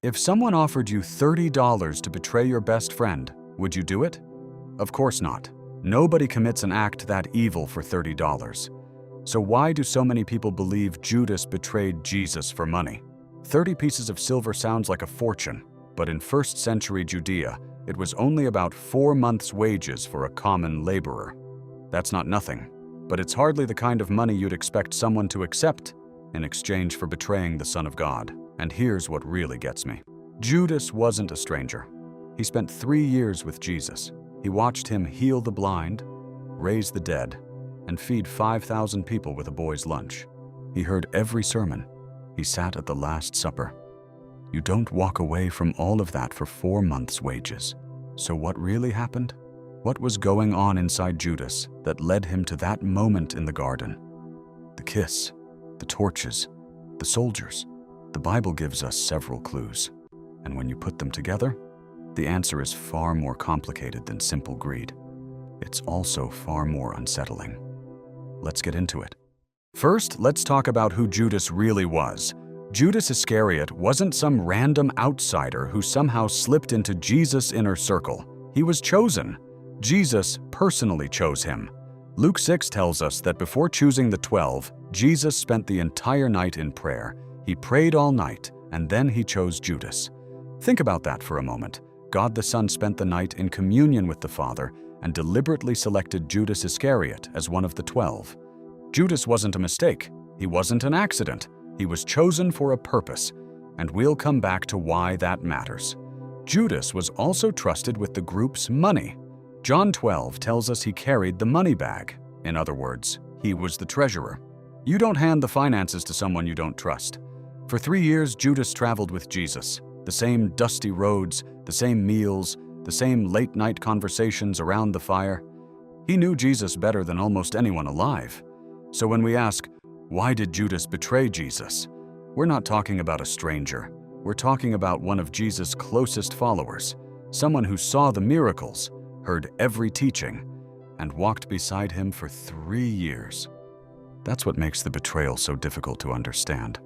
If someone offered you $30 to betray your best friend, would you do it? Of course not. Nobody commits an act that evil for $30. So why do so many people believe Judas betrayed Jesus for money? 30 pieces of silver sounds like a fortune, but in first century Judea, it was only about 4 months' wages for a common laborer. That's not nothing, but it's hardly the kind of money you'd expect someone to accept in exchange for betraying the Son of God. And here's what really gets me. Judas wasn't a stranger. He spent 3 years with Jesus. He watched him heal the blind, raise the dead, and feed 5,000 people with a boy's lunch. He heard every sermon. He sat at the Last Supper. You don't walk away from all of that for 4 months' wages. So what really happened? What was going on inside Judas that led him to that moment in the garden? The kiss, the torches, the soldiers. The Bible gives us several clues. And when you put them together, the answer is far more complicated than simple greed. It's also far more unsettling. Let's get into it. First, let's talk about who Judas really was. Judas Iscariot wasn't some random outsider who somehow slipped into Jesus' inner circle. He was chosen. Jesus personally chose him. Luke 6 tells us that before choosing the 12, Jesus spent the entire night in prayer. He prayed all night, and then he chose Judas. Think about that for a moment. God the Son spent the night in communion with the Father and deliberately selected Judas Iscariot as one of the 12. Judas wasn't a mistake. He wasn't an accident. He was chosen for a purpose, and we'll come back to why that matters. Judas was also trusted with the group's money. John 12 tells us he carried the money bag. In other words, he was the treasurer. You don't hand the finances to someone you don't trust. For 3 years, Judas traveled with Jesus. The same dusty roads, the same meals, the same late-night conversations around the fire. He knew Jesus better than almost anyone alive. So when we ask, why did Judas betray Jesus? We're not talking about a stranger. We're talking about one of Jesus' closest followers, someone who saw the miracles, heard every teaching, and walked beside him for 3 years. That's what makes the betrayal so difficult to understand,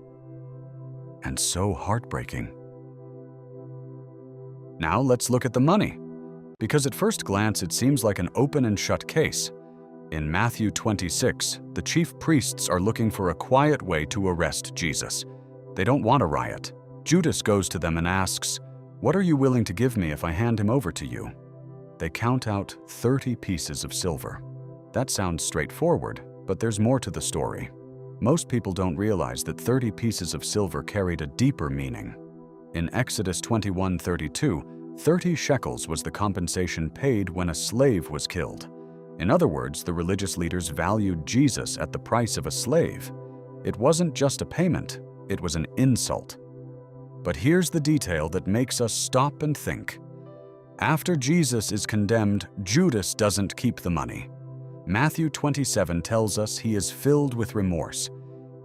and so heartbreaking. Now let's look at the money, because at first glance it seems like an open and shut case. In Matthew 26, the chief priests are looking for a quiet way to arrest Jesus. They don't want a riot. Judas goes to them and asks, "What are you willing to give me if I hand him over to you?" They count out 30 pieces of silver. That sounds straightforward, but there's more to the story. Most people don't realize that 30 pieces of silver carried a deeper meaning. In Exodus 21:32, 30 shekels was the compensation paid when a slave was killed. In other words, the religious leaders valued Jesus at the price of a slave. It wasn't just a payment, it was an insult. But here's the detail that makes us stop and think. After Jesus is condemned, Judas doesn't keep the money. Matthew 27 tells us he is filled with remorse.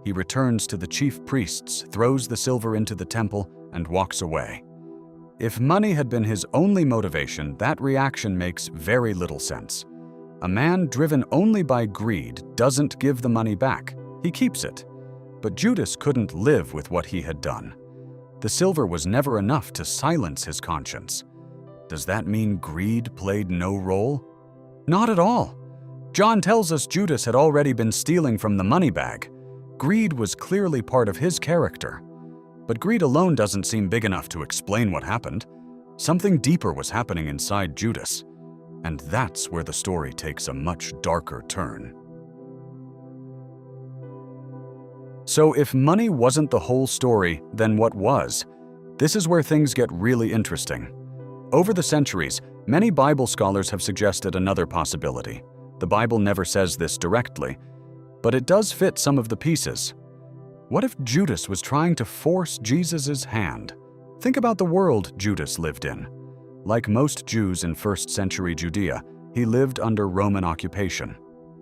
He returns to the chief priests, throws the silver into the temple, and walks away. If money had been his only motivation, that reaction makes very little sense. A man driven only by greed doesn't give the money back. He keeps it. But Judas couldn't live with what he had done. The silver was never enough to silence his conscience. Does that mean greed played no role? Not at all. John tells us Judas had already been stealing from the money bag. Greed was clearly part of his character. But greed alone doesn't seem big enough to explain what happened. Something deeper was happening inside Judas. And that's where the story takes a much darker turn. So if money wasn't the whole story, then what was? This is where things get really interesting. Over the centuries, many Bible scholars have suggested another possibility. The Bible never says this directly, but it does fit some of the pieces. What if Judas was trying to force Jesus' hand? Think about the world Judas lived in. Like most Jews in first century Judea, he lived under Roman occupation.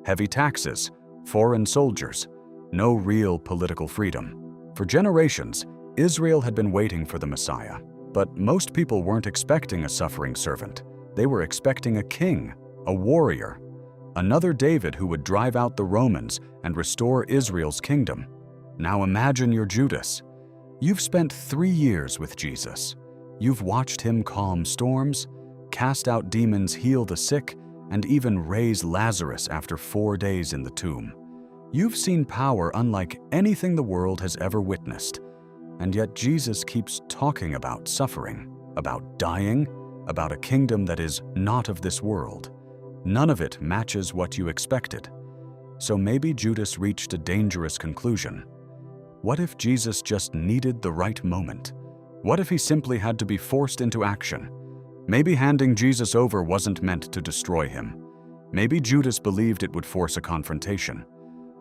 Heavy taxes, foreign soldiers, no real political freedom. For generations, Israel had been waiting for the Messiah. But most people weren't expecting a suffering servant. They were expecting a king, a warrior, another David who would drive out the Romans and restore Israel's kingdom. Now imagine you're Judas. You've spent 3 years with Jesus. You've watched him calm storms, cast out demons, heal the sick, and even raise Lazarus after 4 days in the tomb. You've seen power unlike anything the world has ever witnessed. And yet Jesus keeps talking about suffering, about dying, about a kingdom that is not of this world. None of it matches what you expected. So maybe Judas reached a dangerous conclusion. What if Jesus just needed the right moment? What if he simply had to be forced into action? Maybe handing Jesus over wasn't meant to destroy him. Maybe Judas believed it would force a confrontation.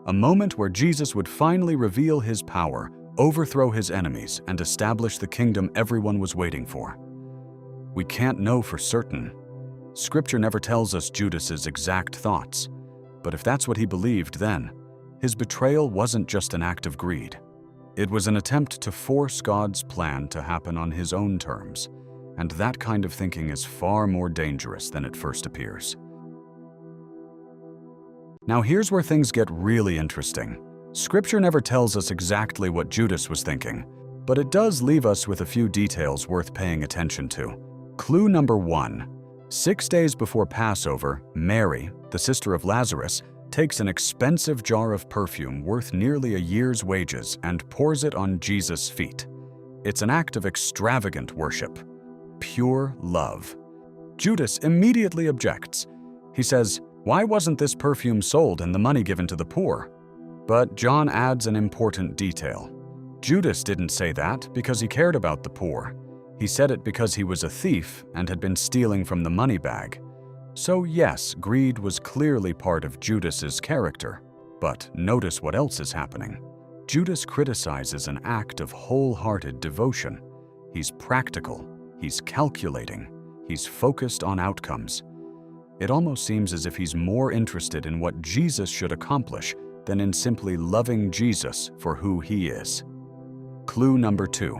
A moment where Jesus would finally reveal his power, overthrow his enemies, and establish the kingdom everyone was waiting for. We can't know for certain. Scripture never tells us Judas's exact thoughts. But if that's what he believed then, his betrayal wasn't just an act of greed. It was an attempt to force God's plan to happen on his own terms. And that kind of thinking is far more dangerous than it first appears. Now here's where things get really interesting. Scripture never tells us exactly what Judas was thinking, but it does leave us with a few details worth paying attention to. Clue number 1. 6 days before Passover, Mary, the sister of Lazarus, takes an expensive jar of perfume worth nearly a year's wages and pours it on Jesus' feet. It's an act of extravagant worship, pure love. Judas immediately objects. He says, "Why wasn't this perfume sold and the money given to the poor?" But John adds an important detail. Judas didn't say that because he cared about the poor. He said it because he was a thief and had been stealing from the money bag. So yes, greed was clearly part of Judas's character. But notice what else is happening. Judas criticizes an act of wholehearted devotion. He's practical, he's calculating, he's focused on outcomes. It almost seems as if he's more interested in what Jesus should accomplish than in simply loving Jesus for who he is. Clue number 2.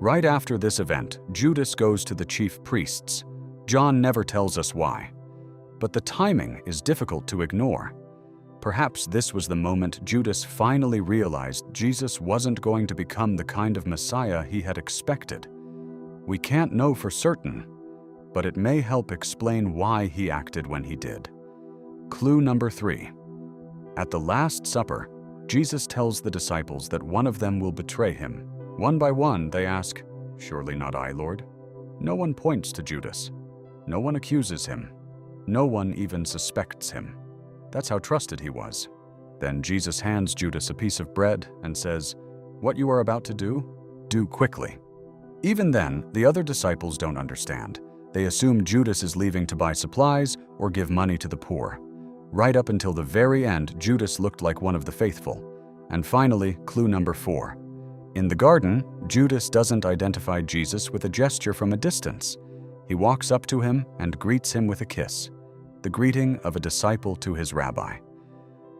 Right after this event, Judas goes to the chief priests. John never tells us why. But the timing is difficult to ignore. Perhaps this was the moment Judas finally realized Jesus wasn't going to become the kind of Messiah he had expected. We can't know for certain, but it may help explain why he acted when he did. Clue number 3. At the Last Supper, Jesus tells the disciples that one of them will betray him. One by one, they ask, "Surely not I, Lord?" No one points to Judas. No one accuses him. No one even suspects him. That's how trusted he was. Then Jesus hands Judas a piece of bread and says, "What you are about to do quickly." Even then, the other disciples don't understand. They assume Judas is leaving to buy supplies or give money to the poor. Right up until the very end, Judas looked like one of the faithful. And finally, clue number 4. In the garden, Judas doesn't identify Jesus with a gesture from a distance. He walks up to him and greets him with a kiss, the greeting of a disciple to his rabbi.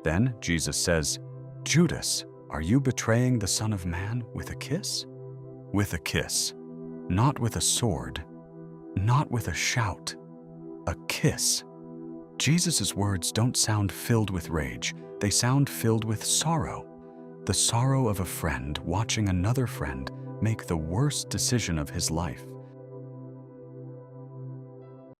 Then Jesus says, "Judas, are you betraying the Son of Man with a kiss?" With a kiss, not with a sword, not with a shout, a kiss. Jesus' words don't sound filled with rage, they sound filled with sorrow. The sorrow of a friend watching another friend make the worst decision of his life.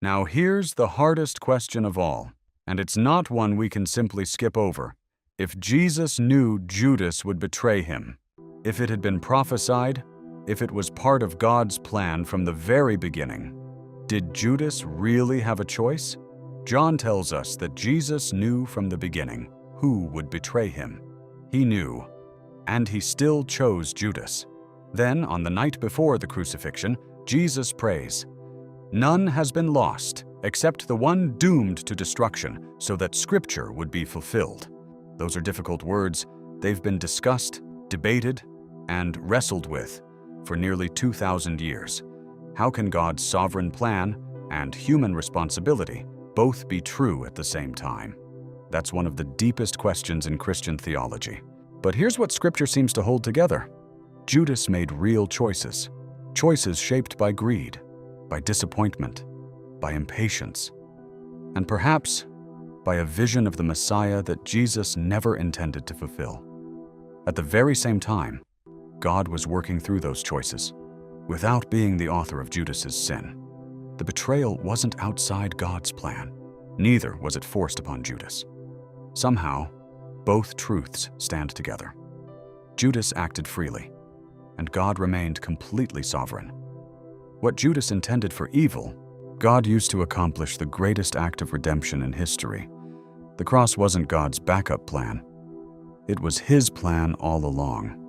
Now here's the hardest question of all, and it's not one we can simply skip over. If Jesus knew Judas would betray him, if it had been prophesied, if it was part of God's plan from the very beginning, did Judas really have a choice? John tells us that Jesus knew from the beginning who would betray him. He knew, and he still chose Judas. Then, on the night before the crucifixion, Jesus prays, "None has been lost except the one doomed to destruction, so that Scripture would be fulfilled." Those are difficult words. They've been discussed, debated, and wrestled with for nearly 2,000 years. How can God's sovereign plan and human responsibility both be true at the same time? That's one of the deepest questions in Christian theology. But here's what Scripture seems to hold together. Judas made real choices. Choices shaped by greed, by disappointment, by impatience, and perhaps by a vision of the Messiah that Jesus never intended to fulfill. At the very same time, God was working through those choices, without being the author of Judas's sin. The betrayal wasn't outside God's plan. Neither was it forced upon Judas. Somehow, both truths stand together. Judas acted freely, and God remained completely sovereign. What Judas intended for evil, God used to accomplish the greatest act of redemption in history. The cross wasn't God's backup plan. It was His plan all along.